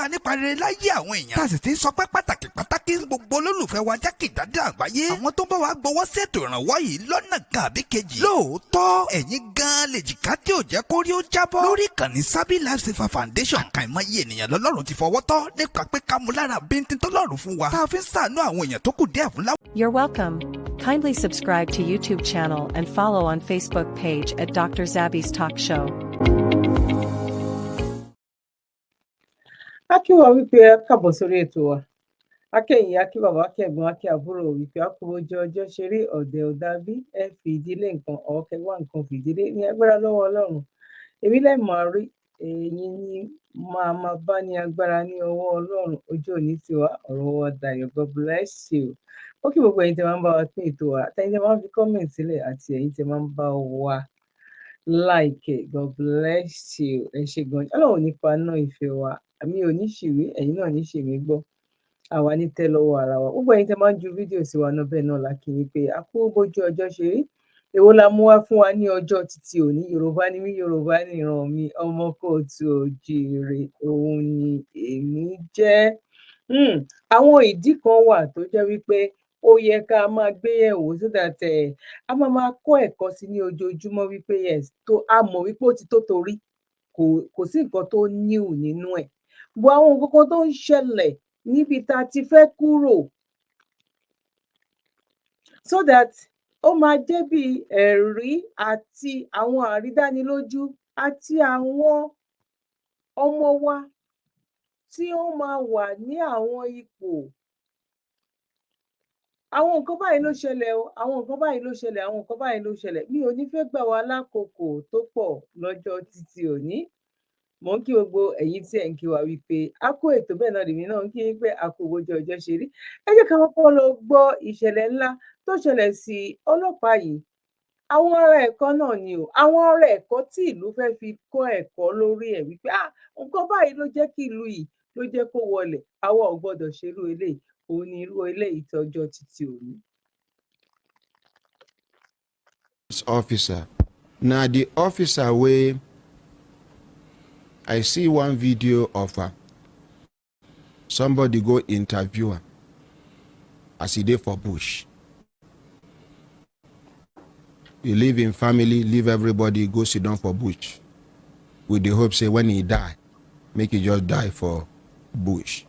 wa nípa rere láyé àwọn èèyàn. tá a sì ti sọ pé pàtàkì gbogbo olólùfẹ́ wa jákèjádò àgbáyé. àwọn tó bá wa gbowó ṣètò ìrànwọ́ yìí lọ́nà kan àbí kejì. lóòótọ́ ẹ̀yin gan-an lè jìká tí ò jẹ́ kó rí ó jábọ́. lórí ìkànnì Sabi Life Saver Foundation. àkàìmọye ènìyàn lọ́lọ́run ti fọwọ́ tọ́ nípa pé ká mú lára bíntín tọ́lọ́run fún wa. tá a fi ń ṣàánú àwọn èèyàn tó kù díẹ̀ fún láwùjọ. You're welcome. Kindly subscribe to YouTube channel and follow on Facebook page at Dr. Zabby's Talk Show. Akíwà wípé ẹ káàbọ̀ sórí ètò wa. Akẹ́yìn akí bàbá akẹ́gbọ́n akí àbúrò wípé akówójọ ọjọ́ ṣeré ọ̀dẹ̀ ọ̀dàbí ẹ fi ìdílé nǹkan ọ̀kẹ́wà nǹkan fìdílé ní agbára lọ́wọ́ Ọlọ́run. Èmi lẹ́ẹ̀ máa rí ẹ̀yin ní máa bá ní agbára ní ọwọ́ Ọlọ́run ojú òní tiwa ọ̀rọ̀ wa dayọ̀. God bless you. Ó kí gbogbo ẹ̀yin tẹ́ máa ń bá wa pín ètò wa àtẹ̀yin tẹ́ máa ń fi kọ́mẹ̀ntì sílẹ̀ àti ẹ̀yin tẹ́ máa ń bá wa like it. God bless you. Ẹ ṣé gan-an. Ọlọ́run nípa náà ìfẹ́ wa. Àmì ò ní ṣìwé ẹ̀yin náà ní ṣèmí gbọ́. Àwa ní tẹ́ lọ́wọ́ ara wa. Gbogbo ẹ̀yin tẹ́ máa ń ju fídíò sí wa náà bẹ́ẹ̀ náà la kí yín pé a kú bójú ọjọ́ ṣe rí. Èwo la mú wá fún wa ní ọjọ́ títí òní. Yorùbá ni mí, Yorùbá ni ìran mi, ọmọ kóòtù òjíire òun ni èmi jẹ́. Àwọn ìdí kan wà tó jẹ́ wípé ó yẹ ká máa gbé yẹ̀wò so that a máa kọ́ ẹ̀kọ́ sí ní ojoojúmọ́ wípé yes tó a mọ̀ wípé ó ti tó torí kò sí nǹkan tó new nínú ẹ̀. Bó àwọn nǹkan kan tó ń ṣẹlẹ̀ níbi tá a ti fẹ́ kúrò so that ó máa jẹ́ bí ẹ̀rí àti àwọn àrídánilójú àti àwọn ọmọ wa tí ó máa wà ní àwọn ipò. Àwọn nǹkan báyìí ló ṣẹlẹ̀ o, àwọn nǹkan báyìí ló ṣẹlẹ̀, àwọn nǹkan báyìí ló ṣẹlẹ̀. Mi ò ní fẹ́ gbà wá lákòókò tó pọ̀ lọ́jọ́ títí òní. Mo ń kí gbogbo ẹ̀yin tí ẹ̀ ń kí wa wípé a kó ètò bẹ́ẹ̀ náà lèmi náà ń kí pé a kó bójú ọjọ́ ṣe rí. Ẹ jẹ́ ká kọ́kọ́ lọ gbọ́ ìṣẹ̀lẹ̀ ńlá tó ṣẹlẹ̀ sí ọlọ́pàá yìí. Àwọn ará ẹ̀kọ́ náà ni o, àwọn ará ẹ̀kọ́ tí ìlú fẹ́ fi kọ́ ẹ̀kọ́ lórí ẹ̀ wípé nǹkan báyìí ló jẹ́ kí ìlú yìí ló jẹ́ kó wọlẹ̀, àwa ò gbọ́dọ̀ ṣerú eléyìí, òun ni irú eléyìí tọ́jọ́ títí òní. Officer. Now the officer wey I see one video of somebody go interview her as he dey for bush. He live in family, leave everybody, go sit down for bush with the hope say when he die, make he just die for bush.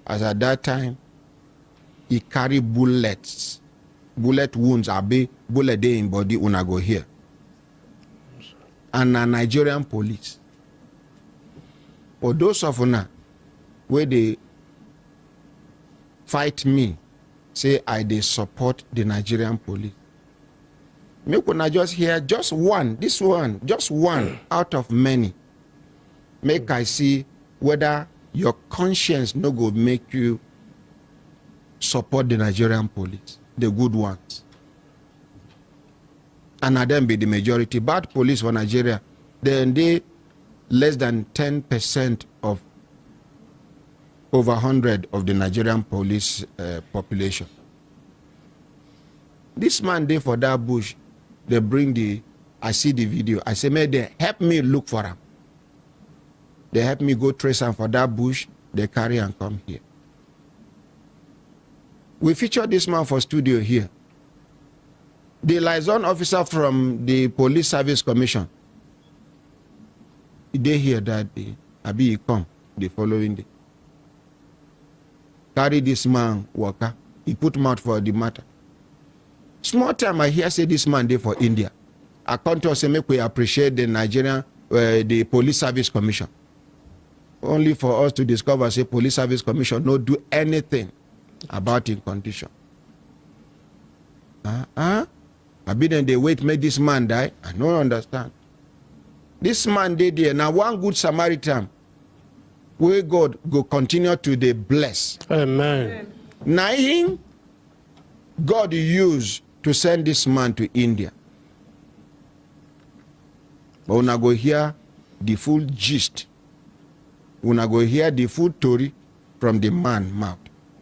As at that time, he carry bullet wounds, abi bullet dey in body una go here. And a Nigerian police. For those of una where they fight me, say I dey support the Nigerian police. Make una just hear just one out of many. Make I see whether your conscience no go make you support the Nigerian police, the good ones. And na them be the majority. Bad police for Nigeria, they less than 10% of over 100 of the Nigerian police population. This man dey for that bush, they bring I see the video, I say, may they help me look for him. They help me go trace him for that bush, they carry and come here. We feature this man for studio here. The liaison officer from the Police Service Commission, they here that day, abi he come the following day. Carry this man worker, he put mouth for the matter. Small time I hear say this man dey for India. I come to say make we appreciate the Nigerian, the Police Service Commission. Only for us to discover say Police Service Commission no do anything about in condition. I be then they wait make this man die. I don't understand. This man dey there now one good Samaritan where God go continue to dey bless. Amen. Now him God used to send this man to India. But when I go hear the full gist, when I go hear the full story from the man mouth.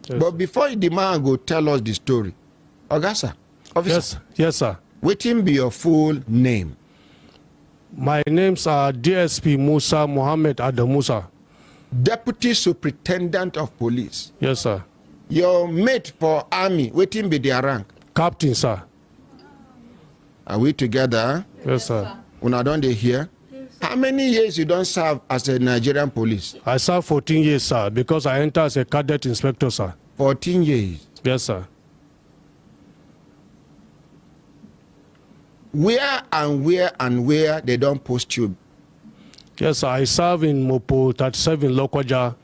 Yes. But before the man go tell us the story, Augusta, officer. Yes, sir. Wetin be your full name? My names are DSP Musa Mohammed Adamusa. deputy superintendent of police. Yes, sir. Your mate for army, waiting be their rank. Captain, sir. Are we together? Yes, sir. When I don't hear, how many years you don't serve as a Nigerian police? I served 14 years, sir, because I entered as a cadet inspector, sir. 14 years. Yes, sir. Where they don't post you? Yes, sir. I serve in Mopo 37 Lokoja.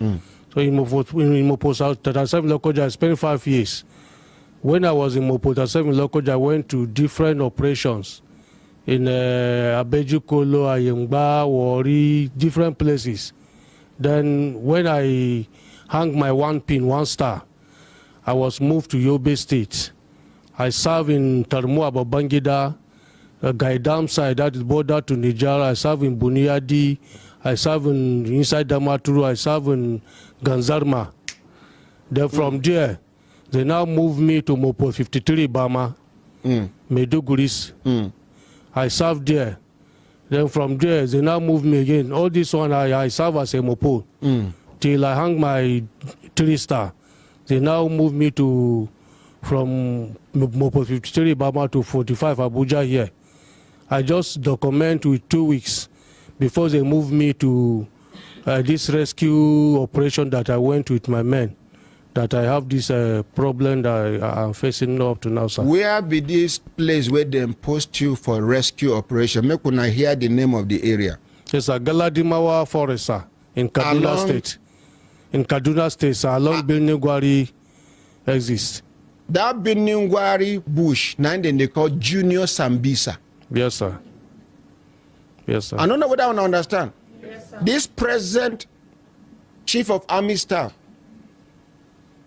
So in Mopo 37 Lokoja, I spent 5 years. When I was in Mopo 37 Lokoja, I went to different operations in Abejukolo, Ayemba, Wari, different places. Then when I hung my 1 pin, 1 star, I was moved to Yobe State. I served in Tarmu Babangida, Gaidam side, that is border to Niger. I serve in Buniyadi. I serve inside Damaturu. I serve in Ganzarma. Then from there, they now moved me to Mopo 53 Bama, Meduguris. I served there. Then from there, they now moved me again. All this one, I serve as a Mopo till I hung my 3-star. They now moved me from Mopo 53 Bama to 45 Abuja here. I just document with 2 weeks before they moved me to this rescue operation that I went with my men, that I have this problem that I'm facing up to now, sir. Where be this place where they post you for rescue operation? Make una hear the name of the area. Yes, sir. Galadimawa Forest, sir, in Kaduna State. In Kaduna State, sir, along Bilnigwari exists. That Bilnigwari bush, now they call Junior Sambisa. Yes, sir. Yes, sir. I don't know whether I understand. Yes, sir. This present chief of army staff,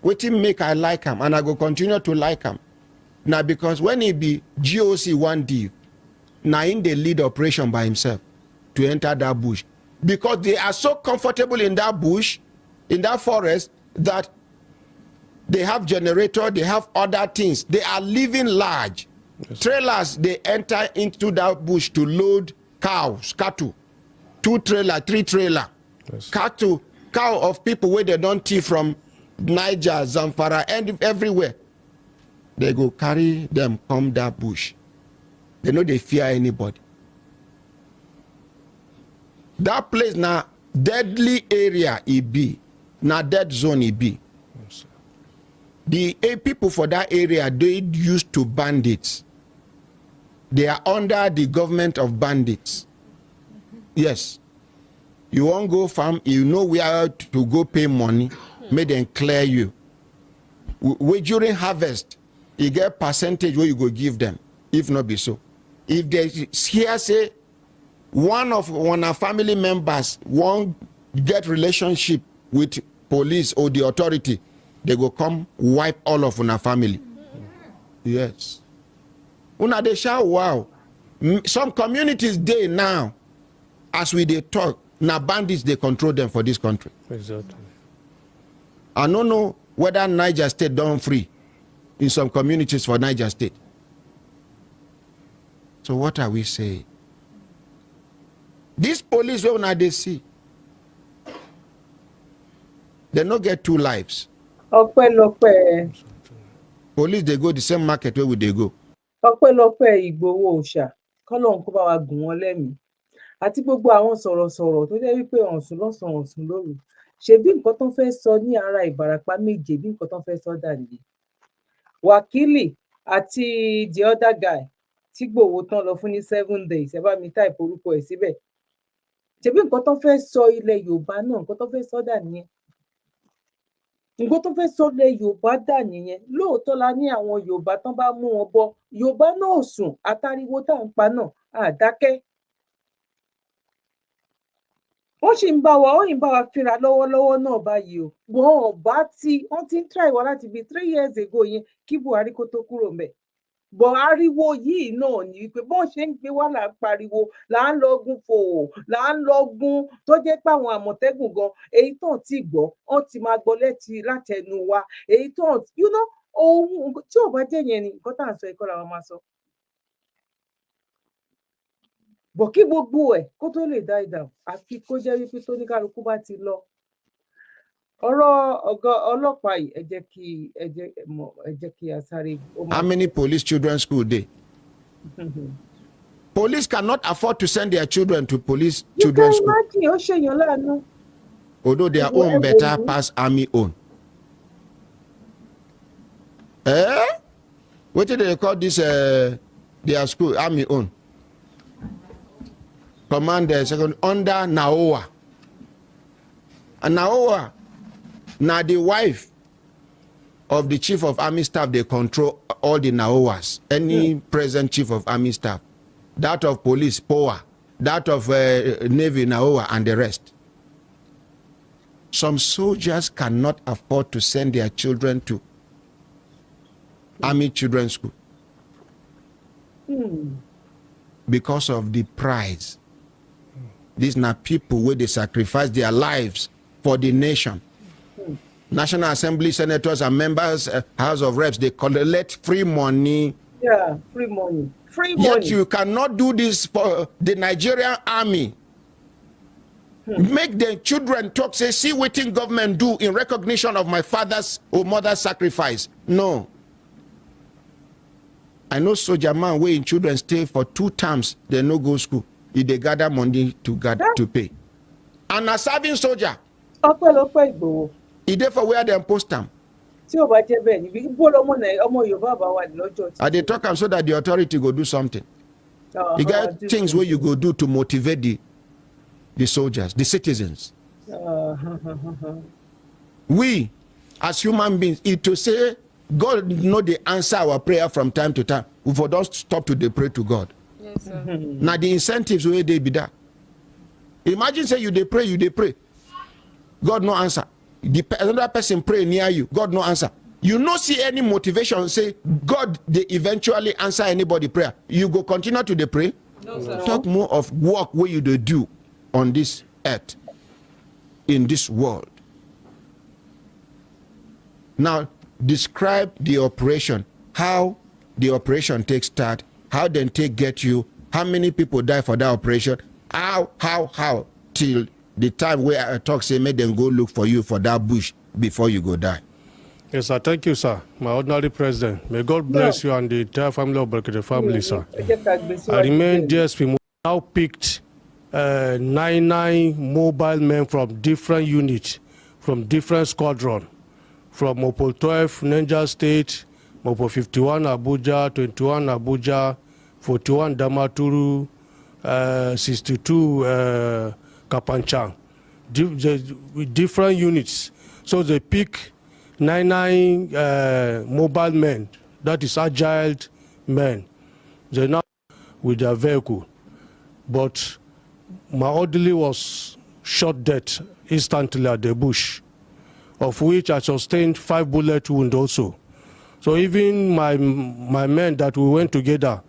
what him make I like him, and I go continue to like him. Now because when he be GOC 1D, now in the lead operation by himself to enter that bush. Because they are so comfortable in that bush, in that forest, that they have generator, they have other things. They are living large. Yes. Trailers, they enter into that bush to load cows, cattle, 2 trailer, 3 trailer, yes. Cow of people where they don't thief from Niger, Zamfara, and everywhere. They go carry them come that bush. They know they fear anybody. That place now deadly area it be, now dead zone it be. Yes. The people for that area they used to bandits. They are under the government of bandits. Yes. You won't go farm, you know where to go pay money, make them clear you. During harvest, you get percentage where you go give them, if not be so. If they here say one of our family members won't get relationship with police or the authority, they go come wipe all of our family. Yes. Una they shout wow. Some communities they now, as we they talk, now bandits they control them for this country. Exactly. I don't know whether Niger State done free in some communities for Niger State. So what are we saying? This police when they see, they not get 2 lives. Police they go the same market where would they go. Ọpẹ́lọpẹ́ Ìgbòho òòṣà kọ́lọ́run kó bá wa gùn wọ́n lẹ́mìí àti gbogbo àwọn sọ̀rọ̀sọ̀rọ̀ tó jẹ́ wípé ọ̀sùn lọ́sàn ọ̀sùn lóru ṣebí nǹkan tó fẹ́ sọ ní ara Ìbàràpá méje bí nǹkan tó fẹ́ sọ dà nìyẹn. Wákìlì àti the other guy tí Ìgbòho tán lọ fún ní 7 days ẹ bá mi type orúkọ ẹ̀ síbẹ̀ ṣebí nǹkan tó fẹ́ sọ ilẹ̀ Yorùbá náà nǹkan tó fẹ́ sọ dà nìyẹn. Nǹkan tó fẹ́ sọ ilẹ̀ Yorùbá dà nìyẹn. Lóòótọ́ la ní àwọn Yorùbá tán bá mú wọn bọ Yorùbá náà sùn àtàríwó tá à ń pa náà àdákẹ́. Wọ́n sì ń bá wa fínra lọ́wọ́lọ́wọ́ náà báyìí o. Wọ́n ti ń try wa láti bí 3 years ago yẹn kí Buhari kó tó kúrò ńbẹ̀. Bọ̀ ariwo yìí náà ni wípé bọ́n ṣe ń gbé wá là ń pariwo là ń lọ́gun fòò là ń lọ́gun tó jẹ́ pé àwọn Àmọ̀tẹ́kùn gan èyí tó ti gbọ́ wọ́n ti máa gbọ́ látẹnu wa èyí tó ohun tí ò bá jẹ́ yẹn ni nǹkan tá à ń sọ ẹ̀kọ́ làwọn máa sọ. Bọ̀ kí gbogbo ẹ̀ kó tó lè die down àfi kó jẹ́ wípé tó ní kálukú bá ti lọ ọ̀rọ̀ ọ̀gá ọlọ́pàá yìí ẹ jẹ́ kí a sáré. How many police children's school dey? Police cannot afford to send their children to police children's school. You can imagine, ó ṣèyàn láàánú. Although their own better pass army own. What do they call this? Their school army own. Commander second under Naoa. And Naoa, now the wife of the chief of army staff, they control all the Naoas. Any present chief of army staff, that of police, POA, that of Navy, Naoa, and the rest. Some soldiers cannot afford to send their children to army children's school because of the prize. These are people where they sacrifice their lives for the nation. National Assembly senators and members, House of Reps, they collect free money. Yeah, free money. Free money. Yet you cannot do this for the Nigerian army. Make the children talk, say, see what government do in recognition of my father's or mother's sacrifice. No. I know soldier man where in children stay for 2 terms, they no go school. If they gather money to pay. And a serving soldier. Igboho. He there for where they post them. I they talk so that the authority go do something. You got things where you go do to motivate the soldiers, the citizens. We, as human beings, it to say God know the answer our prayer from time to time. We for don't stop to pray to God. Yes, sir. Now the incentives where they be that. Imagine say you they pray. God no answer. Another person pray near you. God no answer. You no see any motivation say God they eventually answer anybody prayer. You go continue to pray. No, sir. Talk more of work where you do on this earth, in this world. Now describe the operation. How the operation takes start. How then take get you. How many people die for that operation? How till the time where I talk say make them go look for you for that bush before you go die. Yes, sir. Thank you, sir. My ordinary president. May God bless you and the entire family of Brekete family, sir. I remain DSP. Now picked 99 mobile men from different units, from different squadron, from Mopol 12, Niger State, Mopol 51 Abuja, 21 Abuja, 41 Damaturu, 62 Kapanchang, with different units. So they pick 99 mobile men, that is agile men. They now with their vehicle. But my orderly was shot dead instantly at the bush, of which I sustained 5 bullet wounds also. So even my men that we went together,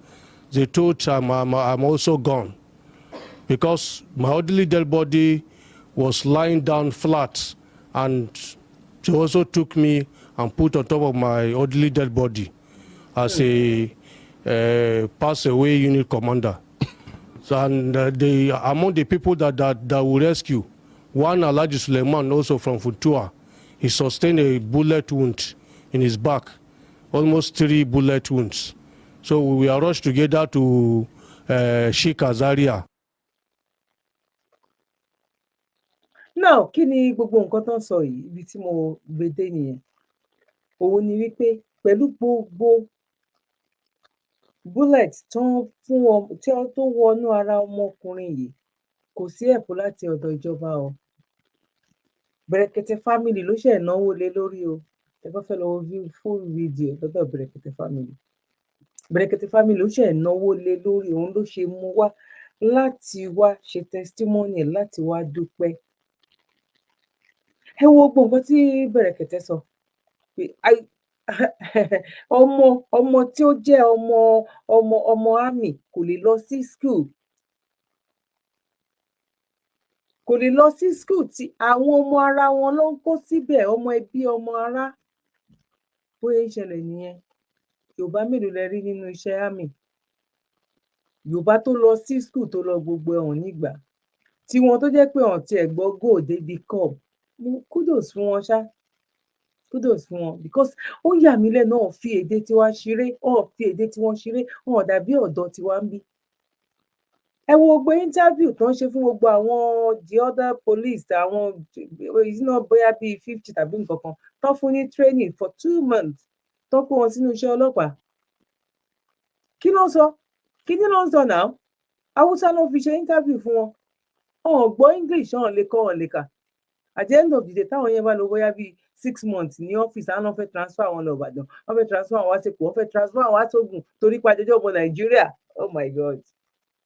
they thought I'm also gone, because my orderly dead body was lying down flat, and they also took me and put on top of my orderly dead body as a pass away unit commander. So, and among the people that will rescue, one Alhaji Suleiman, also from Futua, he sustained a bullet wound in his back, almost 3 bullet wounds. So we were rushed together to Sheikh Azaria. Now, kí ni gbogbo nǹkan tó ń sọ yìí, ibi tí mo gbé dé nìyẹn. Òun ni wípé pẹ̀lú gbogbo bullet tó wọnú ara ọmọkùnrin yìí, kò sí ẹ̀bùn láti ọ̀dọ̀ ìjọba o. Brekete family ló ṣe náwó lé lórí o. Ẹ bá fẹ́ lọ wo full video lọ́dọ̀ Brekete family. Brekete family ló ṣe náwó lé lórí, òun ló ṣe mú wá láti wá ṣe testimony, láti wá dúpẹ́. Ẹ wo gbogbo nǹkan tí Brekete sọ. Ọmọ tí ó jẹ́ ọmọ army kò lè lọ sí school. Kò lè lọ sí school tí àwọn ọmọ ara wọn ló ń kó síbẹ̀, ọmọ ẹbí, ọmọ ará. Bóyá ìṣẹ̀lẹ̀ nìyẹn. Yorùbá mélòó lẹ rí nínú iṣẹ́ army? Yorùbá tó lọ sí school tó lọ gbogbo ẹ̀hún nígbà. Tí wọn tó jẹ́ pé ọ̀n tí ẹ̀ gbọ́ go débi come. kudos fún wọn ṣá, kudos fún wọn, because ó yà mí lẹ́nu náà fi èdè tiwa ṣeré, fi èdè tiwọn ṣeré, dàbí ọ̀dọ́ tiwa ń bí. Ẹ wo gbogbo interview tó ń ṣe fún gbogbo àwọn the other police, àwọn iná bóyá bíi 50 tàbí nǹkan kan tó fún ní training for 2 months tó kó wọn sínú iṣẹ́ ọlọ́pàá. Kí ló ń sọ? Kí ni ló ń sọ náà? Haúsá ló fi ṣe interview fún wọn. Gbọ́ English, lè kọ́, lè kà. At the end of the day, táwọn yẹn bá lọ bóyá bíi 6 months ní ọ́fíìsì, àwọn fẹ́ transfer wọn lọ Ìbàdàn, wọ́n fẹ́ transfer wọn wá s'Èkó, wọ́n fẹ́ transfer wọn wá s'Ògùn torí pé àjọjọ́ ọmọ Nàìjíríà. Oh my God.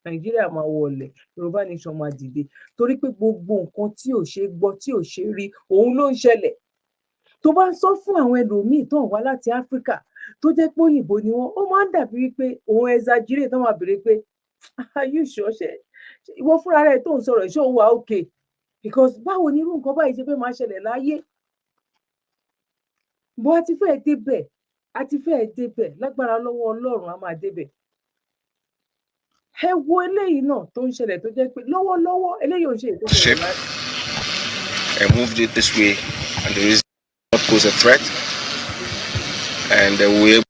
Nàìjíríà máa wọlẹ̀, Yorùbá nation máa dìde torí pé gbogbo nǹkan tí ò ṣe gbọ́, tí ò ṣe rí, òun ló ń ṣẹlẹ̀. Tó bá ń sọ fún àwọn ẹlòmíì tó ń wá láti Áfíríkà tó jẹ́ pé òyìnbó ni wọ́n, ó máa ń dàbí wípé òun exaggerate, tó máa béèrè pé are you sure? Ṣé ìwọ fúnra rẹ̀ tó ń sọ̀rọ̀ ṣé ó wà okay? Because báwo ni irú nǹkan báyìí ṣe fẹ́ máa ṣẹlẹ̀ láyé? Bó a ti fẹ́ débẹ̀, lágbára lọ́wọ́ Ọlọ́run a máa débẹ̀. Ẹ wo eléyìí náà tó ń ṣẹlẹ̀ tó jẹ́ pé lọ́wọ́lọ́wọ́ eléyìí ò ń ṣe ètò ìṣẹ̀lẹ̀. I moved it this way, and there is not pose a threat, and we.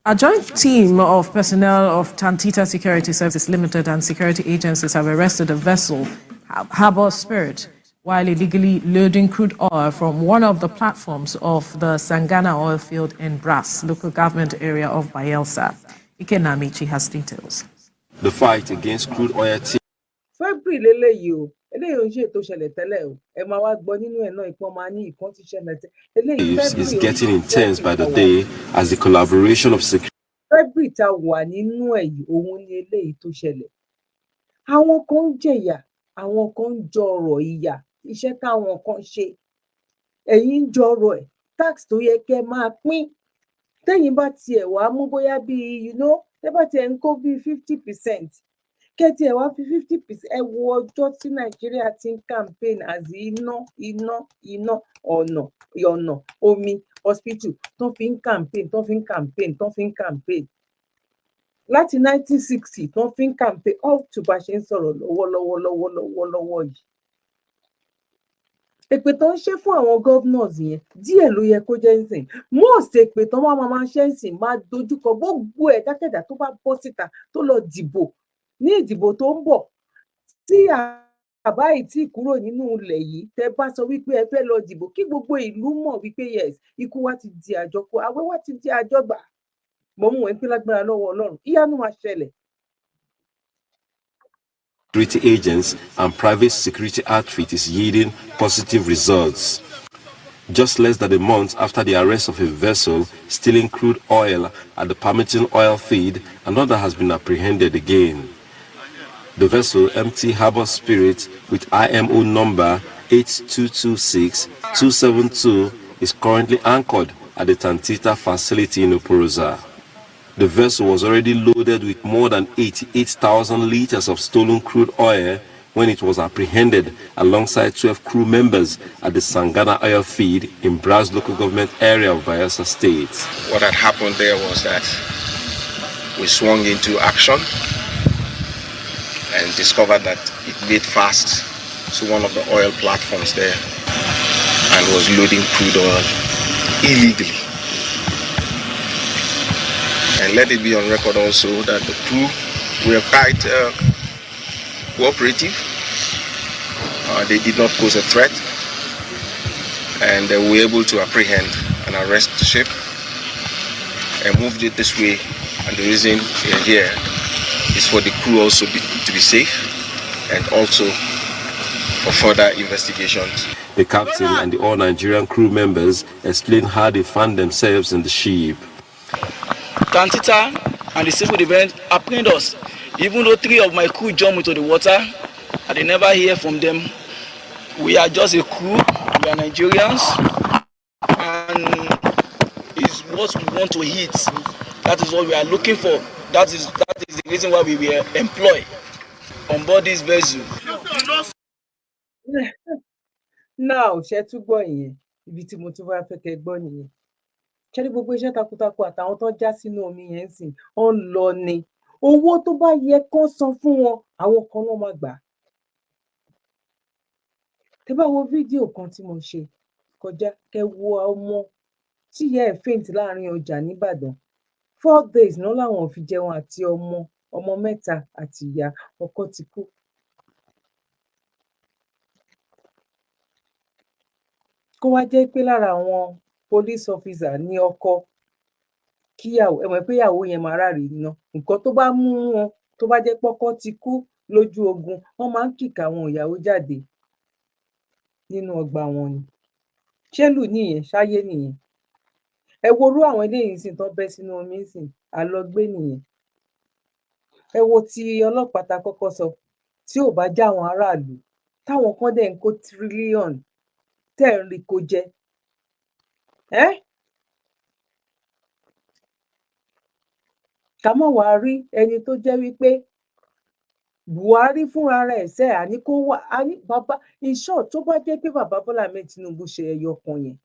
A joint team of personnel of Atata Security Services Limited and security agencies have arrested a vessel, Harbour Spirit, while illegally loading crude oil from one of the platforms of the Sangana oil field in Brass, local government area of Bayelsa. Ikenamichi has details. The fight against crude oil. February leléyìí o, eléyìí ò ń ṣe ètò ìṣẹ̀lẹ̀ tẹ́lẹ̀ o. Ẹ máa wá gbọ́ nínú ẹ̀ náà ìpọ́n máa ní ìkan ti ṣẹlẹ̀ tẹ́lẹ̀. Is getting intense by the day as the collaboration of security. February ta wà nínú ẹ̀ yìí, òun ni eléyìí tó ṣẹlẹ̀. Àwọn kan ń jẹ̀yà, àwọn kan ń jọrọ̀ ìyà, iṣẹ́ táwọn kan ṣe. Ẹ̀yin ń jọrọ̀ ẹ̀, tax tó yẹ kẹ́ máa pín. Tẹ́yin bá tiẹ̀ wá mú bóyá bíi, tẹ́ bá tiẹ̀ ń kó bíi 50%. Kẹ́tì ẹ̀ wá fi 50%. Ẹ wo ọjọ́ tí Nàìjíríà ti ń campaign as iná, ọ̀nà, omi, hospital, tó fi ń campaign. Láti 1960 tó fi ń campaign up to bá ṣe ń sọ̀rọ̀ lọ́wọ́lọ́wọ́ yìí. Èpè tó ń ṣe fún àwọn governors yẹn, díẹ̀ ló yẹ kó jẹ́ nsìn. Most èpè tó máa ṣe nsìn máa dojúkọ gbogbo ẹ̀dákẹ́dá tó bá bọ́ síta tó lọ dìbò ní ìdìbò tó ń bọ̀. Tí àbá yìí tí kúrò nínú ilẹ̀ yìí, tẹ́ bá sọ wípé ẹ fẹ́ lọ dìbò, kí gbogbo ìlú mọ̀ wípé yes, ikú wa ti di àjọkú, àwẹ̀ wa ti di àjọgbà. Mo mú wọn pé lágbára lọ́wọ́ Ọlọ́run, ìyanu máa ṣẹlẹ̀. Security agents and private security outfit is yielding positive results. Just less than a month after the arrest of a vessel stealing crude oil at the Permitting oil field, another has been apprehended again. The vessel, MT Harbour Spirit, with IMO number 8226-272, is currently anchored at the Tantita facility in Oporoza. The vessel was already loaded with more than 88,000 liters of stolen crude oil when it was apprehended alongside 12 crew members at the Sangana oil field in Braz local government area of Bayelsa State. What had happened there was that we swung into action and discovered that it made fast to one of the oil platforms there and was loading crude oil illegally. And let it be on record also that the crew were quite cooperative. They did not pose a threat, and they were able to apprehend and arrest the ship and moved it this way. And the reason we are here is for the crew also to be safe and also for further investigations. The captain and the all Nigerian crew members explained how they found themselves in the ship. Tantita and the civil defense apprehend us. Even though 3 of my crew jumped into the water, and they never hear from them. We are just a crew, we are Nigerians, and it's what we want to eat. That is what we are looking for. That is the reason why we were employed on board this vessel. Now, ṣé tún gbọ́ ìyẹn, ibi tí mo tún wá fẹ́ kẹ́ gbọ́ nìyẹn. Ṣé ní gbogbo iṣẹ́ takuntakun àtàwọn tó já sínú omi yẹn sìn, ó ń lọ ni. Owó tó bá yẹ kán san fún wọn, àwọn kan náà máa gbà. tẹ́ bá wo fídíò kan tí mo ṣe kọjá, kẹ́ wo ọmọ tí ìyá ẹ̀ faint láàrin ọjà nìbàdàn 4 days náà làwọn fi jẹun àti ọmọ mẹ́ta àti ìyá, ọkọ ti kú. kó wá jẹ́ pé lára àwọn police officer ní ọkọ kíyàwó, ẹ mọ̀ pé ìyàwó yẹn máa ráre ná, nǹkan tó bá mú wọn tó bá jẹ́ pọ́kọ ti kú lójú ogun, wọ́n máa ń kìkà àwọn ìyàwó jáde nínú ọgbà wọn ni. ṣélù nìyẹn, ṣáyé nìyẹn. ẹ worú àwọn eléyìí sìn tán bẹ́ sínú omi sìn, àlọgbé nìyẹn. ẹ wo ti ọlọ́pàá ta kọ́kọ́ sọ, tí ò bá já àwọn aráàlú, táwọn kan dẹ̀ ń kó tírílíọ̀nù tẹ́ ń rí kó jẹ. ká mọ̀ wá rí ẹni tó jẹ́ wípé Buhari fúnra rẹ̀ ṣe àní kó wà, àní bàbá ìṣọ́ tó bá jẹ́ pé bàbá Bọ́lá Ahmed Tinubu ṣe ẹyọ kan yẹn,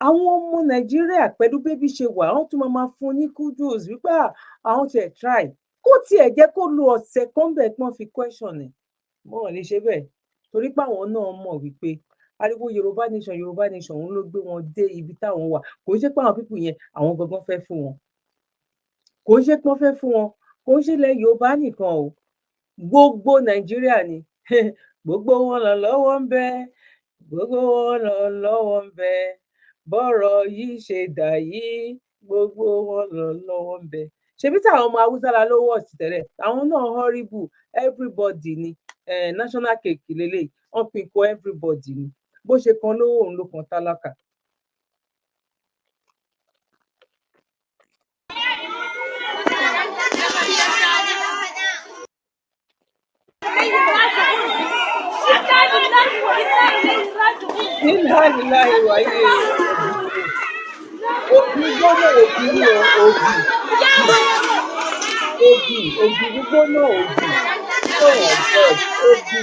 àwọn ọmọ Nàìjíríà pẹ̀lú bébí ṣe wà, wọ́n tún máa fún ní kudos wípé àwọn tiẹ̀ try, kó tiẹ̀ jẹ́ kó lo ọ̀sẹ̀ kan bẹ́ẹ̀ kí wọ́n fi question ẹ̀. wọn ò lè ṣe bẹ́ẹ̀ torí pé àwọn náà mọ̀ wípé ariwo Yorùbá nation òun ló gbé wọn dé ibi táwọn wà. kò ń ṣe pé àwọn pípù yẹn àwọn gangan fẹ́ fún wọn, kò ń ṣe pé wọ́n fẹ́ fún wọn, kò ń ṣe ilẹ̀ Yorùbá nìkan o, gbogbo Nàìjíríà ni gbogbo wọn lọ lọ́wọ́ ń bẹ, gbogbo wọn lọ lọ́wọ́ ń bẹ, bọ́rọ̀ yìí ṣe dà yìí, gbogbo wọn lọ lọ́wọ́ ń bẹ. ṣebí táwọn ọmọ Haúsá la ló wọ̀ sí tẹ́lẹ̀, àwọn náà horrible, everybody ni national cake lélẹ̀, wọ́n pín kó everybody ni, bó ṣe kan lówó òun ló kan tálákà. nílá ìwà yìí òbí gbóná, òbí ní òbí gbígbóná, òbí òbí.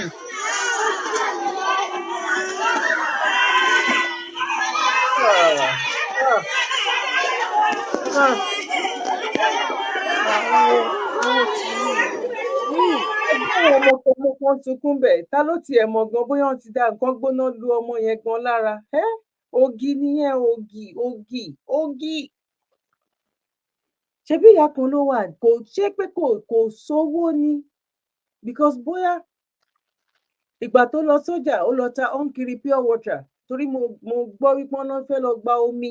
Àwọn ọmọ kan sunkún bẹ́ẹ̀, ta ló tiẹ̀ mọ̀ gan bóyá wọ́n ti dá nǹkan gbóná lu ọmọ yẹn gan lára. Ògì nìyẹn, ògì. ṣebí ìyá kan ló wà, kò ṣe pé kò sówó ni, because bóyá ìgbà tó lọ sójà ó lọ ta onkiri pure water, torí mo gbọ́ wípé wọ́n fẹ́ lọ gba omi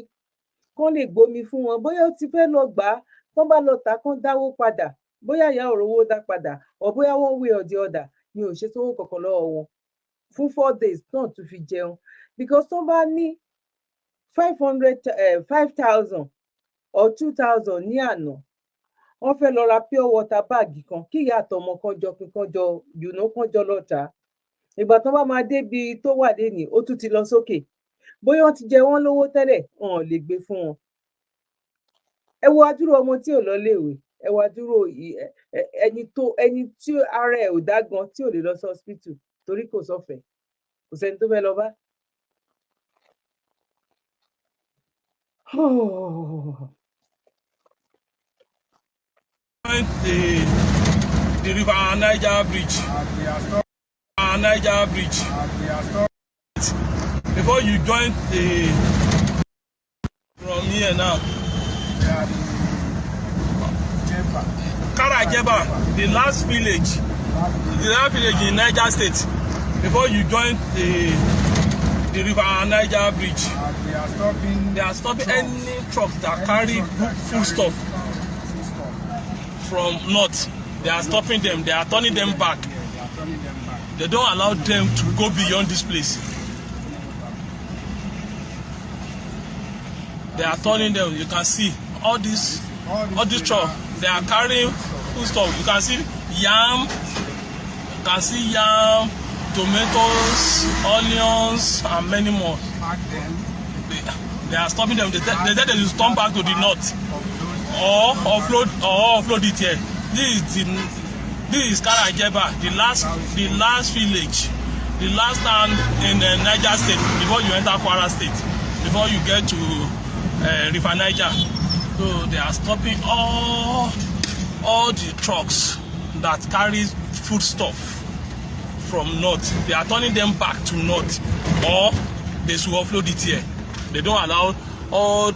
kán lè gbomi fún wọn, bóyá ó ti fẹ́ lọ gbà á, tán bá lọ tà á kán dáwó padà, bóyá ìyá òrówó dá padà, ọ̀ bóyá wọ́n wé ọ̀dẹ̀ ọ̀dà ni ò ṣe sówó kankan lọ́wọ́ wọn fún 4 days náà tún fi jẹun, because tán bá ní 5,000 or 2,000 ní àná, wọ́n fẹ́ lọ ra pure water báàgì kan kí ìyá àtọmọ kan jọ lọ tà á. ìgbà tán bá máa débi tó wà lénìí, ó tún ti lọ sókè, bóyá wọ́n ti jẹ wọ́n lówó tẹ́lẹ̀, wọn ò lè gbé fún wọn. ẹ wo adúrú ọmọ tí ò lọ léèwé, ẹ wo adúrú ẹni tí ara ẹ̀ ò dá gan, tí ò lè lọ sí hospital torí kò sọ́fẹ̀ẹ́, kò sẹ́ni tó fẹ́ lọ bá. The river Niger bridge. Niger bridge. Before you join from here now, Karajeba, the last village in Niger State. Before you join the river Niger bridge, they are stopping any trucks that carry foodstuff from north. They are stopping them. They are turning them back. They don't allow them to go beyond this place. They are turning them. You can see all these trucks. They are carrying foodstuff. You can see yam. You can see yam, tomatoes, onions, and many more. They are stopping them. They said they will turn back to the north or offload it here. This is Karajeba, the last village, the last town in Niger State before you enter Kwara State, before you get to River Niger. So they are stopping all the trucks that carry foodstuff from north, they are turning them back to north, or they should offload it here. They don't allow all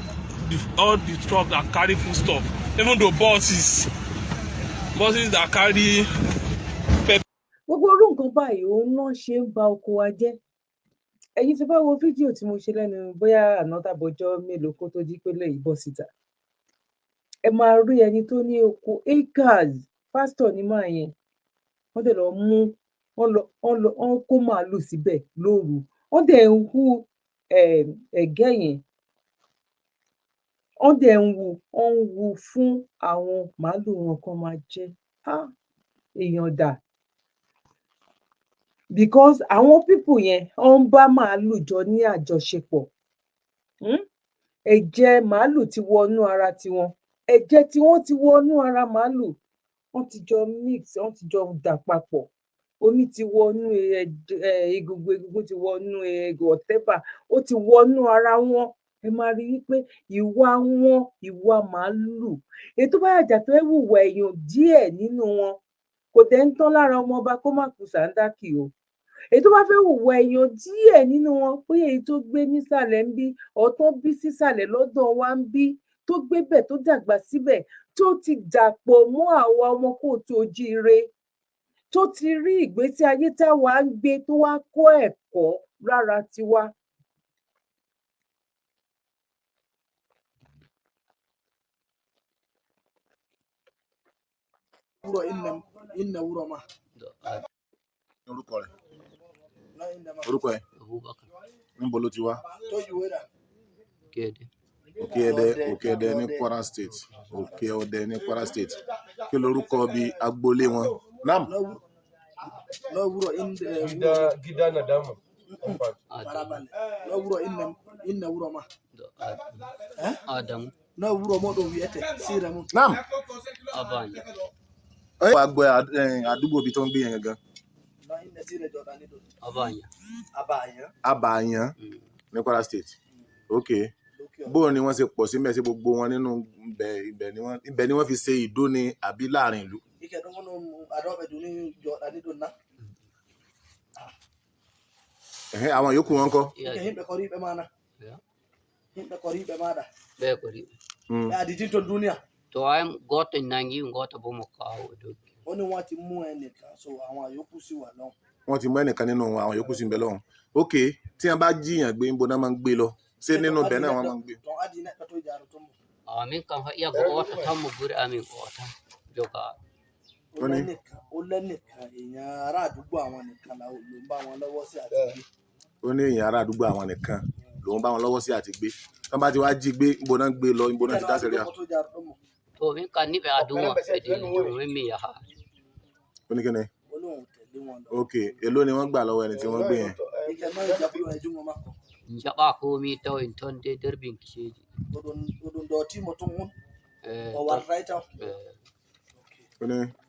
the trucks that carry food stuff, even the buses that carry pepper. Gbogbo orú nǹkan báyìí òun náà ṣe ń ba oko wa jẹ́. Ẹ̀yin tí bá wo fídíò tí mo ṣe lẹ́nu bóyá ànátàbọ̀jọ́ mélòó kó tó di pé lẹ́yìn bọ́ síta. Ẹ máa rí ẹni tó ní oko acres, pásítọ̀ ní máa yẹn. Wọ́n dẹ̀ lọ mú wọ́n kó màálù síbẹ̀ lóru. Wọ́n dẹ̀ ń hu ẹ̀gẹ́ yẹn. Wọ́n dẹ̀ ń hu fún àwọn màálù wọn kan máa jẹ. Èèyàn dà. Because àwọn people yẹn wọ́n ń bá màálù jọ ní àjọṣepọ̀. Ẹ̀jẹ̀ màálù ti wọnú ara tiwọn. Ẹ̀jẹ̀ tí wọ́n ti wọnú ara màálù. Wọ́n ti jọ mix, wọ́n ti jọ dà papọ̀. Omi ti wọnú egungun ti wọnú whatever. Ó ti wọnú ara wọn. Ẹ máa rí wípé ìwà màálù. Èyí tó bá yàjà tó ẹ wùwà èèyàn díẹ̀ nínú wọn. Kò dẹ̀ ń tán lára ọmọ ọba kó má kú sàńdákì o. Èyí tó bá fẹ́ wùwà èèyàn díẹ̀ nínú wọn, bóyá èyí tó gbé nísàlẹ̀ ń bí, ọ̀tọ́ bí sísàlẹ̀ lọ́dọ̀ wa ń bí, tó gbé bẹ̀ tó dàgbà síbẹ̀, tó ti dàpọ̀ mọ́ àwa ọmọ kóòtù ojíire, tó ti rí ìgbésí ayé táwa ń gbé, tó wá kọ́ ẹ̀kọ́ lára tiwa. Orúkọ ẹ̀ níbo ló ti wá? Òkè-Ẹdẹ ní Kwara State. Òkè-Ẹdẹ ní Kwara State. Kí lorúkọ bí agboolé wọn? Nam. Gida Nadamu. Adam. Nam. Abanya. Wàá gbọ́ àdúgbò bí tó ń gbé yẹn gangan. Abàyàn ní Kwara State. Okay. Bó ni wọ́n ṣe pọ̀ sí mẹ́sẹ̀ gbogbo wọn nínú ibẹ̀ ni wọ́n fi ṣe ìdó ni àbí láàrin ìlú? Àwọn yòókù wọn kọ́? To I'm got in Nangi and got a bomb. Ó ní wọ́n ti mú ẹnìkan, so àwọn yòókù sì wà lọ́hùn. Wọ́n ti mú ẹnìkan nínú àwọn yòókù sì ń bẹ lọ́hùn. Ok, tí wọ́n bá jíyàn gbé níbo náà máa ń gbé lọ? Ṣé nínú ibẹ̀ náà wọ́n máa ń gbé? Àmì kan fẹ́ yàgò ọ̀tá táwọn ògùrẹ́ àmì ọ̀tá jọba. Ó lẹ́nìkan èèyàn ará àdúgbò àwọn nìkan ló ń bá wọn lọ́wọ́ sí àti gbé. Ó ní èèyàn ará àdúgbò àwọn nìkan ló ń bá wọn lọ́wọ́ sí àti gbé. Tí wọ́n bá ti wá jí gbé níbo náà gbé lọ, níbo náà ti dá sẹ́ríà? Tòmí kan níbẹ̀ àdúgbò ẹ̀dín ìjọba mi yà á. Ó ní kíni? Ok, èló ni wọ́n gbà lọ́wọ́ ẹni tí wọ́n gbé yẹn? Ìjọba kò mi tọ́ ìtọ́n dé dẹ́rẹ́bìn kìí.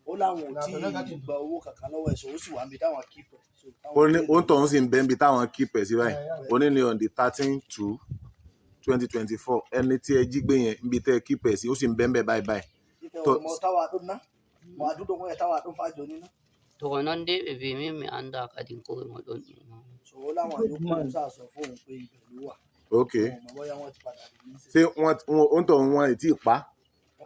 Ó láwọn ò tí ì gba owó kankan lọ́wọ́ ẹ̀, ó sì wà níbi táwọn kíìpẹ̀. Ó ń tọ̀hún sí ń bẹ́ níbi táwọn kíìpẹ̀ sí báyìí. Ó ní ní on the 13/2/2024 ẹni tí ẹ jí gbé yẹn níbi tẹ́ ẹ kíìpẹ̀ sí ó sì ń bẹ́ ń bẹ́ báyìí báyìí. Tọ̀nàndé bèbè mi àndà kàdínkù mọ́tò. Ó láwọn yòókù sàṣọ fóun pé ibẹ̀ ló wà. Ok. Ṣé ó ń tọ̀hún wọn ètí ìpá?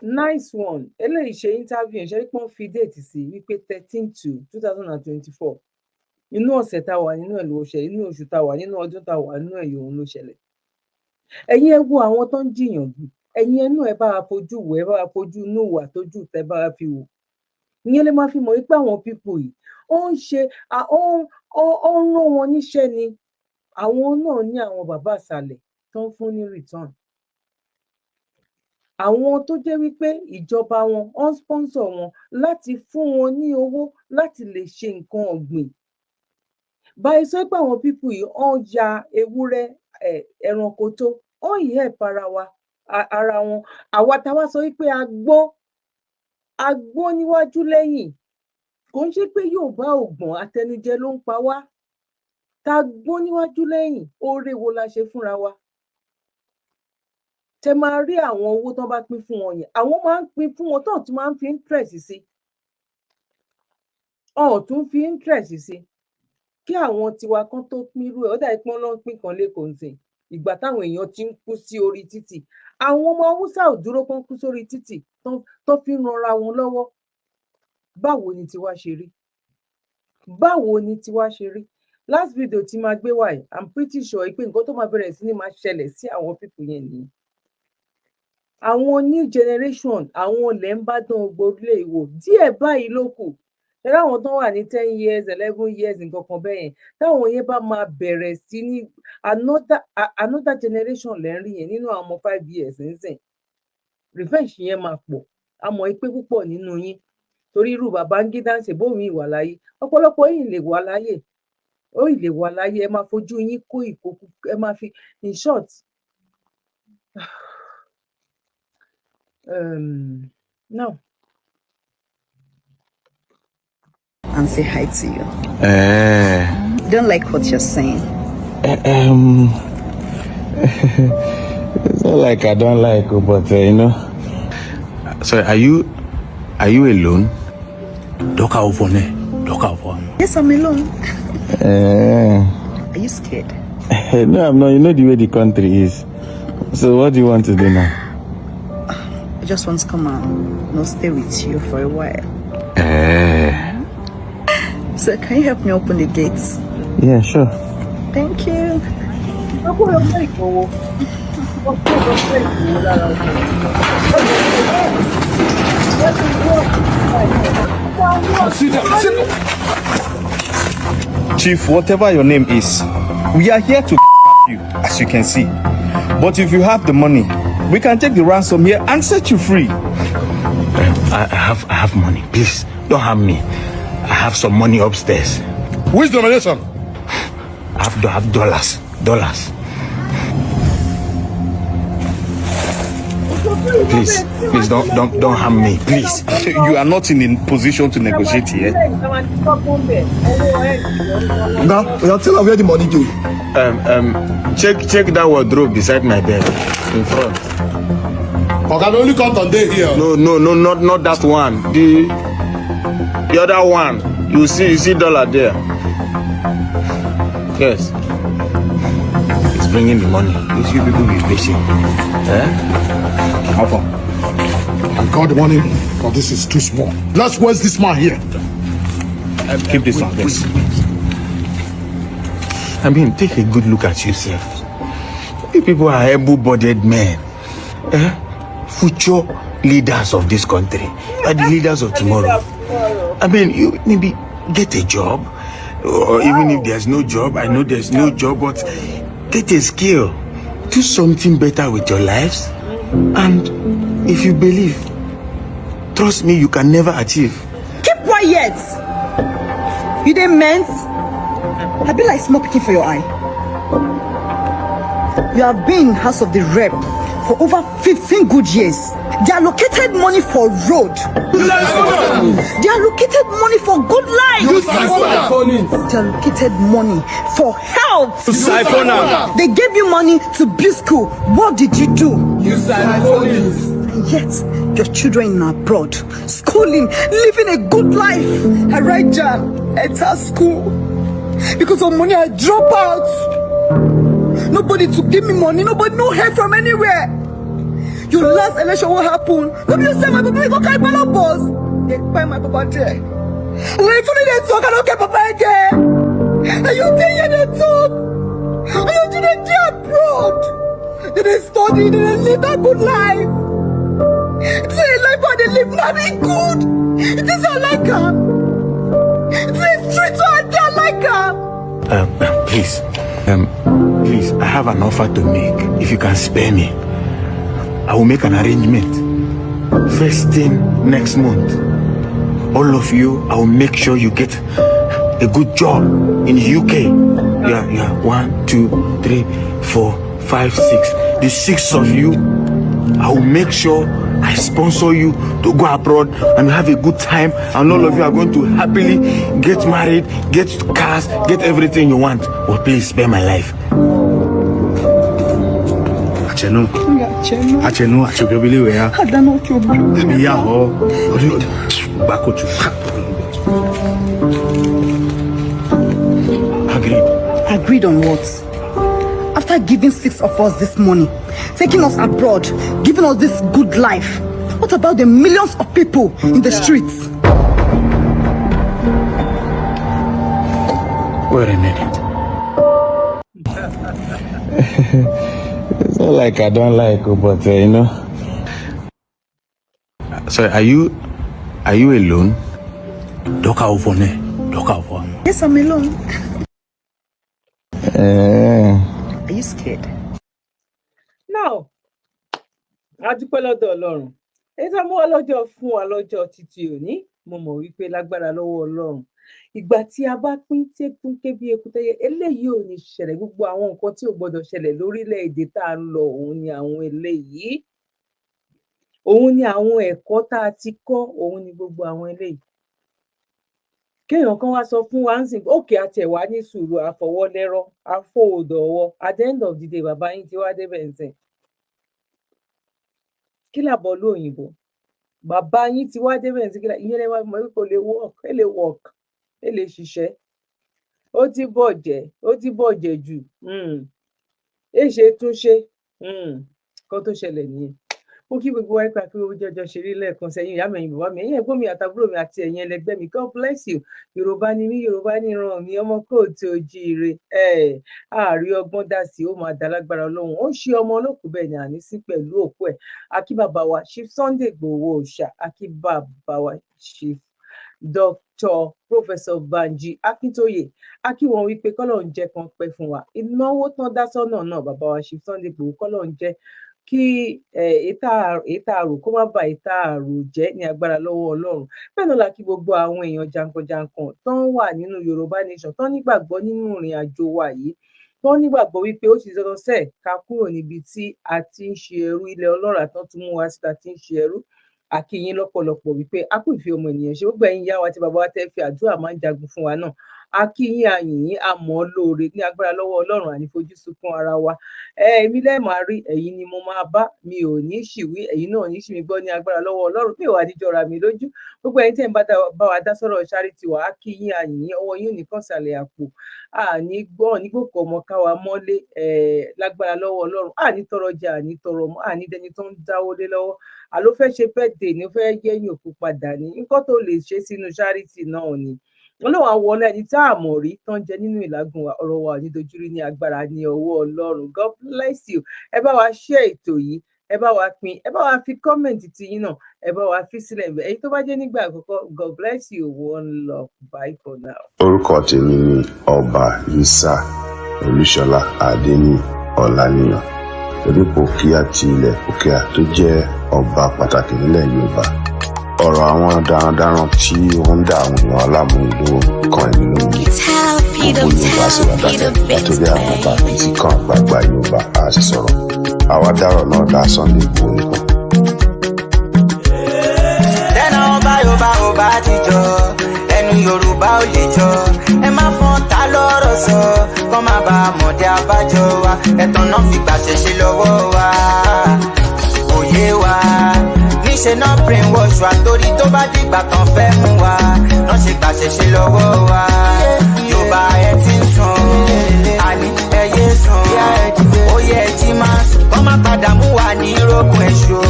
Nice one. Eléyìí ṣe interview ṣe rí pọ́n fi déètì sí wípé 13/2/2024. Inú ọ̀sẹ̀ tá a wà nínú ẹ̀ ló ṣẹlẹ̀, inú oṣù tá a wà nínú ọdún tá a wà nínú ẹ̀ yòówù ló ṣẹlẹ̀. Ẹ̀yin ẹ wo àwọn tó ń jiyàn gbé. Ẹ̀yin ẹnu ẹ bá wa fojú wò, ẹ bá wa fojú inú wà tójú tẹ bá wa fi wò. Ìyẹn lè máa fi mọ̀ wípé àwọn people yìí ó ń rán wọn níṣẹ́ ni. Àwọn náà ní àwọn bàbá àsàlẹ̀ tó ń fún ní return. Àwọn tó jẹ́ wípé ìjọba wọn ó ń sponsor wọn láti fún wọn ní owó láti lè ṣe nǹkan ọ̀gbìn. Báyìí sọ pé àwọn pípù yìí ó ń ya ewúrẹ́ ẹranko tó ó ń help ara wọn. Àwa táwa sọ wípé a gbọ́ níwájú lẹ́yìn. Kò ń ṣe pé Yorùbá ògbọ́n àtẹnujẹ ló ń pa wá. Tá gbọ́ níwájú lẹ́yìn, oore wo la ṣe fúnra wa? Tẹ máa rí àwọn owó tó bá pín fún wọn yẹn, àwọn máa ń pín fún wọn tó tún máa ń fi interest sí. Tún fi interest sí. kí àwọn tiwa kan tó pín irú ẹ̀ ó dàbí pé wọ́n lọ ń pín kan lẹ́kọ̀ọ́ nsìn ìgbà táwọn èèyàn ti ń kú sí orí títì àwọn ọmọ haúsá ò dúró kán kú sórí títì tó fi ń ranra wọn lọ́wọ́ báwo ni tiwa ṣe rí báwo ni tiwa ṣe rí last video tí máa gbé wáyé I'm pretty sure pé nǹkan tó máa bẹ̀rẹ̀ sí ni máa ṣẹlẹ̀ sí àwọn people yẹn nìyẹn àwọn new generation àwọn ilẹ̀ ń bá dán gborílẹ̀ ìwò díẹ̀ báyìí ló kù ṣẹlẹ̀ àwọn tó wà ní 10 years 11 years nǹkan kan bẹ́ẹ̀ yẹn táwọn yẹn bá máa bẹ̀rẹ̀ sí ní another generation lẹ́rìn yẹn nínú àwọn ọmọ 5 years nísìn revenge yẹn máa pọ̀ àmọ́ pé púpọ̀ nínú yín torí irú Babangida ń ṣe bóun ìwà láyé ọ̀pọ̀lọpọ̀ yìí lè wà láyé ó lè wà láyé ẹ máa fojú yín kó ìkókó ẹ máa fi in short no. And say hi to you. Don't like what you're saying. It's not like I don't like you, but you know. So are you alone? Yes, I'm alone. Are you scared? No, I'm not. You know the way the country is. So what do you want to do now? I just want to come and stay with you for a while. So can you help me open the gates? Yeah, sure. Thank you. Chief, whatever your name is, we are here to you, as you can see. But if you have the money, we can take the ransom here and set you free. I have money. Please, don't harm me. I have some money upstairs. Which denomination? I have dollars. Please don't harm me, please. You are not in a position to negotiate here. Now, tell her where the money go. Check that wardrobe beside my bed, in front. I can only count on day here. No, not that one. The other one. You see dollar there. Yes. It's bringing the money. These you people be patient. How far? I got the money, but this is too small. Let's waste this man here. Keep this on this. I mean, take a good look at yourself. You people are able-bodied men. Future leaders of this country. You are the leaders of tomorrow. I mean, you maybe get a job, or even if there's no job, I know there's no job, but get a skill. Do something better with your lives. And if you believe, trust me, you can never achieve. Keep quiet! You didn't meant? I be like small picking for your eye. You have been in House of the Rep for over 15 good years. They allocated money for road. They allocated money for good life. They allocated money for health. They gave you money to build school. What did you do? And yet, your children are abroad, schooling, living a good life. Haraja, enter school. Because of money, I drop out. Nobody to give me money. Nobody, no help from anywhere. Your last election, what happened? Nobody say my papa go carry ballot boss. They buy my papa there. And if only they talk, I don't get papa again. And you think they talk? And you didn't get abroad. They didn't study. They didn't live that good life. It's a life where they live not be good. It is a like her. It's a street where they like her. Please, I have an offer to make. If you can spare me, I will make an arrangement. First thing next month, all of you, I will make sure you get a good job in the UK. Yeah. 1, 2, 3, 4, 5, 6. The 6 of you, I will make sure I sponsor you to go abroad and have a good time, and all of you are going to happily get married, get cars, get everything you want. But please spare my life. agreed on what? After giving 6 of us this money, taking us abroad, giving us this good life, what about the millions of people in the streets? Wait a minute. It's not like I don't like you, but you know. So are you alone? Yes, I'm alone. Are you scared? Now, adúpẹ́ lọ́dọ̀ Ọlọ́run. Èyí tá mú wa lọ́jọ́ fún wa lọ́jọ́ títí òní, mo mọ̀ wípé lágbára lọ́wọ́ Ọlọ́run. Ìgbà tí a bá pín tí kún ké bí ekútẹ́yẹ, eléyìí ò ní ṣẹlẹ̀. Gbogbo àwọn nǹkan tí ò gbọdọ̀ ṣẹlẹ̀ lórílẹ̀-èdè tá a ń lọ, òun ni àwọn eléyìí. Òun ni àwọn ẹ̀kọ́ tá a ti kọ́, òun ni gbogbo àwọn eléyìí. Kéèyàn kan wá sọ fún wa ń sìn, òkè àtẹ̀wá ní sùúrù àfọwọ́lẹ́rọ́, àfọwọ́dọ̀wọ́, at the end of the day, bàbá yín ti wá débẹ̀ ń sìn. Kí làbọ̀ lóyìnbó? Bàbá yín ti wá débẹ̀ ń sìn, ìyẹn lè máa mọ̀ wípé ó lè work, ó lè ṣiṣẹ́. Ó ti bọ̀jẹ̀ jù. Èṣe túnṣe. Kó tó ṣẹlẹ̀ nìyẹn. Mo kí gbogbo wa pé ó jọjọ ṣeré lẹ́ẹ̀kan sẹ́yìn ìyá mi, ẹ̀yin bàbá mi, ẹ̀yin ẹ̀gbọ́n mi àtàbúrò mi àti ẹ̀yin ẹlẹgbẹ́ mi. God bless you. Yorùbá ni mí, Yorùbá ní ìran mi, ọmọ kóòtù ojíire. Àárí ọgbọ́n dá sí, ó máa dá lágbára Ọlọ́run. Ó ṣe ọmọ olókùú bẹ́ẹ̀ ni àní sí pẹ̀lú òkú ẹ̀. Akí bàbá wa Chief Sunday Igboho Òòṣà, akí bàbá wa Chief Dr. Professor Banji Akintoye, akí wọn wípé kọ́lọ́run jẹ́ kan pẹ́ fún wa. Ìnáwó tán dá sọ́nà náà bàbá wa Chief Sunday Igboho, kọ́lọ́run jẹ́ kí ètà àrò kó má bà ètà àrò jẹ́ ní agbára lọ́wọ́ Ọlọ́run. Bẹ́ẹ̀ náà la kí gbogbo àwọn èèyàn jankan-jankan tó ń wà nínú Yorùbá nation, tó nígbàgbọ́ nínú ìrìn àjò wa yìí, tó nígbàgbọ́ wípé ó ti dandan sẹ́ẹ̀ ká kúrò níbi tí a ti ń ṣe ẹrú, ilẹ̀ ọlọ́ràá tán tún mú wa síta tí ń ṣe ẹrú. A kí yín lọ́pọ̀lọpọ̀ wípé a kú ìfẹ́ ọmọ ènìyàn ṣe. Gbogbo ẹ̀yin ìyá wa tí bàbá wa tẹ́ fi àdúrà máa ń jagun fún wa náà. A kí yín, a yìn yín, a mọ̀ ọ́ lóore ní agbára lọ́wọ́ Ọlọ́run, àní fojú sunkún ara wa. Èmi lẹ́ẹ̀ máa rí, ẹ̀yin ni mo máa bá, mi ò ní ṣìwí, ẹ̀yin náà ní ṣì mí gbọ́ ní agbára lọ́wọ́ Ọlọ́run, mi ò wá níjọra mi lójú. Gbogbo ẹ̀yin tẹ́ ń bá wa dá sọ́rọ̀ charity wa, a kí yín, a yìn yín, ọwọ́ yín ò ní kàn sàlẹ̀ àpò. Àní gbọ́ ní gbòkò ọmọ káwa mọ́lé lágbára lọ́wọ́ Ọlọ́run. Àní tọrọ jẹ, àní tọrọ mọ́, àní dẹni tó ń dáwó lé lọ́wọ́. Àló fẹ́ ṣe birthday ni ó fẹ́ yẹ́yìn òkú padà ní. Nǹkan tó lè ṣe sínú charity náà ni. Ọlọ́run àwọn ọ̀nà ẹni tá a mọ̀ rí tán jẹ nínú ìlágùn wa, ọ̀rọ̀ wa ò ní dojúrí ní agbára ní ọwọ́ Ọlọ́run. God bless you. Ẹ bá wa share ètò yìí, ẹ bá wa pín, ẹ bá wa fi kọ́mẹ̀ntì tiyín náà, ẹ bá wa fi sílẹ̀ ńbẹ̀. Ẹ̀yin tó bá jẹ́ nígbà àkọ́kọ́, God bless you, one love, bye for now. Orúkọ tèmi ni Ọba Isa Olúṣọlá Adéní Ọláníyàn, onípò kíá ti ilẹ̀ Òkèà tó jẹ́ ọba pàtàkì nílẹ̀ Yorùbá. Ọ̀rọ̀ àwọn darandaran tí wọ́n ń dá àwọn èèyàn aláàmú ìlú kan ìlú lónìí. Gbogbo Yorùbá sì wà dákẹ́ látòrí àwọn ọba títí kan àgbààgbà Yorùbá a sì sọ̀rọ̀. Àwa dárọ̀ náà dá Sunday Igboho nìkan. Tẹ́nà ọba Yorùbá ti jọ, ẹnu Yorùbá ò lè jọ. Ẹ má fọ́n ta lọ́rọ̀ sọ, kọ́ má ba àmọ̀dé abájọ wa. Ẹ̀tàn náà fi gbàṣẹ ṣe lọ́wọ́ wa, òye wa. Níṣẹ́ náà brainwash wa torí tó bá dìgbà tán fẹ́ mú wa. Náà ṣe gbàṣẹ ṣe lọ́wọ́ wa. Yorùbá ẹ ti ń sùn, àní ẹyẹ sùn. Ó yẹ ẹ jí máa sùn, kọ́ má padà mú wa ní rógun ẹ̀ṣọ́.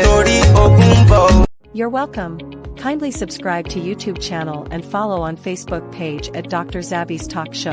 Torí ogun ń bọ̀. You're welcome. Kindly subscribe to YouTube channel and follow on Facebook page at Dr. Zabby's Talk Show.